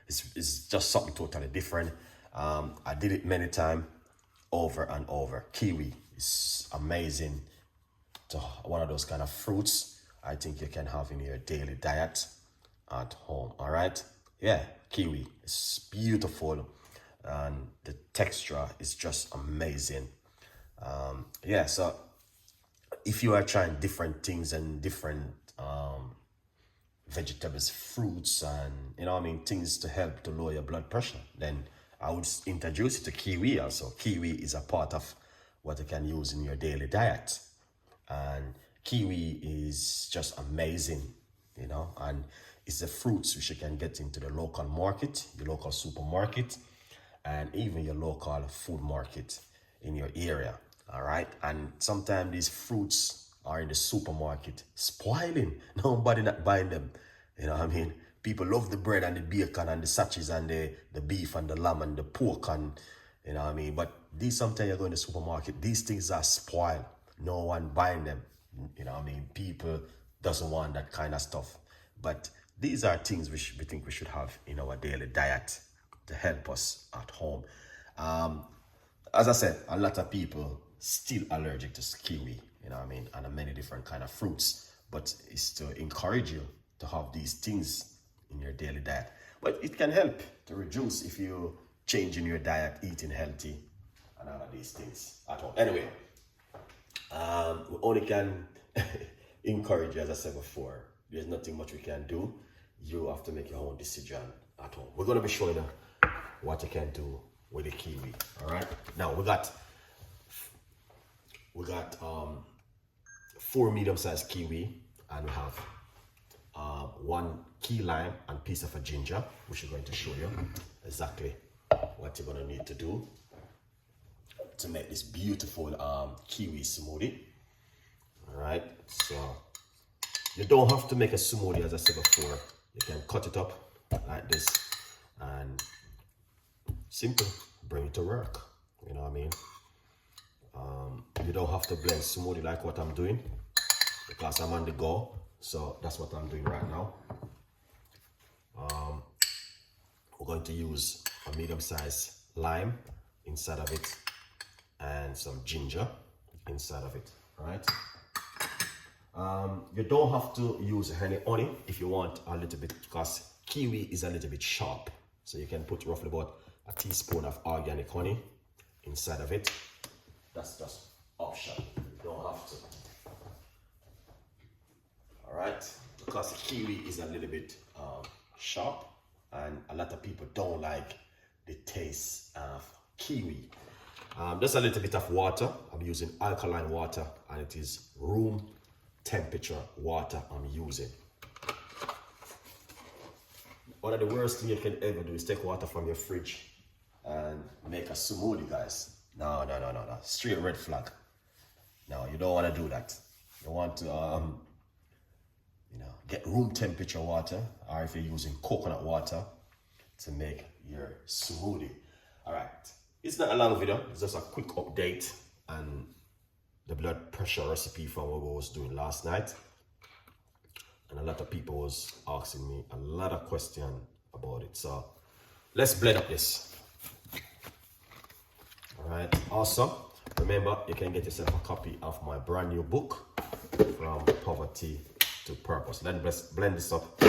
It's just something totally different. I did it many times over and over. Kiwi is amazing. To one of those kind of fruits I think you can have in your daily diet at home. All right, yeah, kiwi is beautiful and the texture is just amazing. Yeah, so if you are trying different things and different vegetables, fruits, and things to help to lower your blood pressure, then I would introduce you to kiwi also. Kiwi is a part of what you can use in your daily diet. And kiwi is just amazing, and it's the fruits which you can get into the local market, your local supermarket, and even your local food market in your area. All right, and sometimes these fruits are in the supermarket spoiling. Nobody not buying them. People love the bread and the bacon and the sausages and the beef and the lamb and the pork and but these, sometimes you go in the supermarket, these things are spoiled. No one buying them. People doesn't want that kind of stuff. But these are things which we think we should have in our daily diet to help us at home. As I said, a lot of people still allergic to kiwi, and many different kind of fruits. But it's to encourage you to have these things in your daily diet. But it can help to reduce if you change in your diet, eating healthy, and all of these things at home. Anyway, we only can encourage you, as I said before. There's nothing much we can do. You have to make your own decision at home. We're going to be showing you what you can do with the kiwi. All right. Now we got 4 medium-sized kiwi, and we have 1 key lime and piece of a ginger, which we're going to show you exactly what you're going to need to do to make this beautiful kiwi smoothie. All right, so you don't have to make a smoothie, as I said before. You can cut it up like this and simple bring it to work. You know what I mean? You don't have to blend smoothie like what I'm doing because I'm on the go. So that's what I'm doing right now. We're going to use a medium-sized lime inside of it and some ginger inside of it. All right. You don't have to use any honey if you want a little bit, because kiwi is a little bit sharp. So you can put roughly about a teaspoon of organic honey inside of it. That's just optional. You don't have to. All right, because the kiwi is a little bit sharp, and a lot of people don't like the taste of kiwi. Just a little bit of water. I'm using alkaline water, and it is room temperature water I'm using. One of the worst things you can ever do is take water from your fridge and make a smoothie, guys. No. Straight red flag. No, you don't want to do that. You want to get room temperature water, or if you're using coconut water to make your smoothie. All right, it's not a long video, it's just a quick update and the blood pressure recipe from what we was doing last night. And a lot of people was asking me a lot of questions about it. So let's blend up this. All right, also remember you can get yourself a copy of my brand new book, From Poverty to Purpose. Let's blend this up.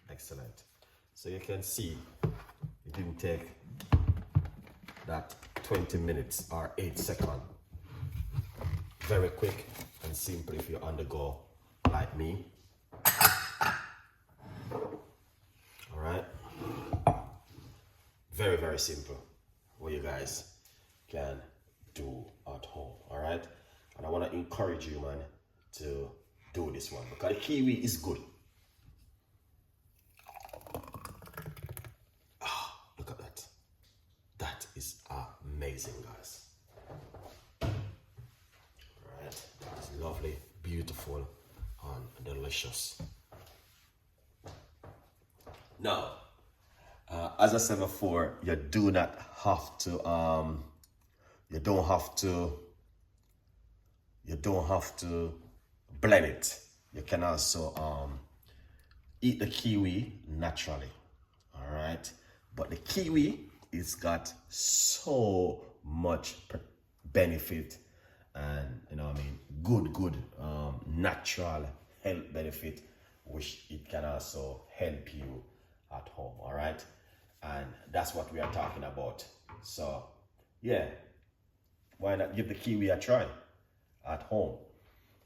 Excellent. So you can see it didn't take that 20 minutes or 8 seconds. Very quick and simple if you're on the go like me. All right. Very, very simple. What you guys can do at home. All right. And I want to encourage you, man, to do this one because the kiwi is good. Look at that. That is amazing, guys. All right. That's lovely, beautiful, and delicious. Now, As I said before, you do not have to, you don't have to blend it. You can also eat the kiwi naturally, all right? But the kiwi, it's got so much benefit and, you know what I mean, good natural health benefit, which it can also help you at home, all right? And that's what we are talking about. So yeah, why not give the kiwi a try at home?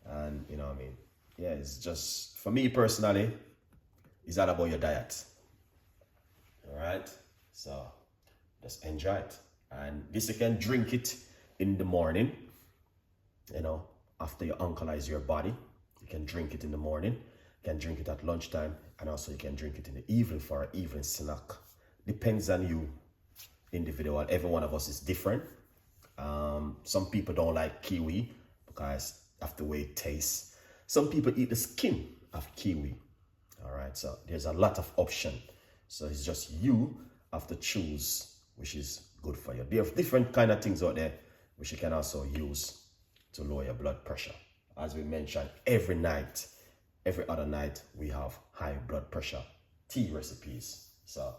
And you know what I mean, yeah, it's just, for me personally, it's all about your diet, all right? So just enjoy it. And this, you can drink it in the morning, you know, after you alkalize your body. You can drink it in the morning, you can drink it at lunchtime, and also you can drink it in the evening for an evening snack. Depends on you, individual. Every one of us is different. Some people don't like kiwi because of the way it tastes. Some people eat the skin of kiwi. All right, so there's a lot of option. So it's just you have to choose which is good for you. There are different kind of things out there which you can also use to lower your blood pressure. As we mentioned, every other night, we have high blood pressure tea recipes. So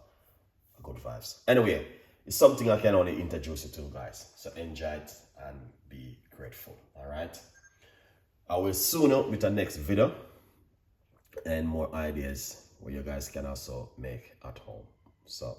good vibes. Anyway, it's something I can only introduce you to, guys. So enjoy it and be grateful. All right. I will soon up with the next video and more ideas where you guys can also make at home. So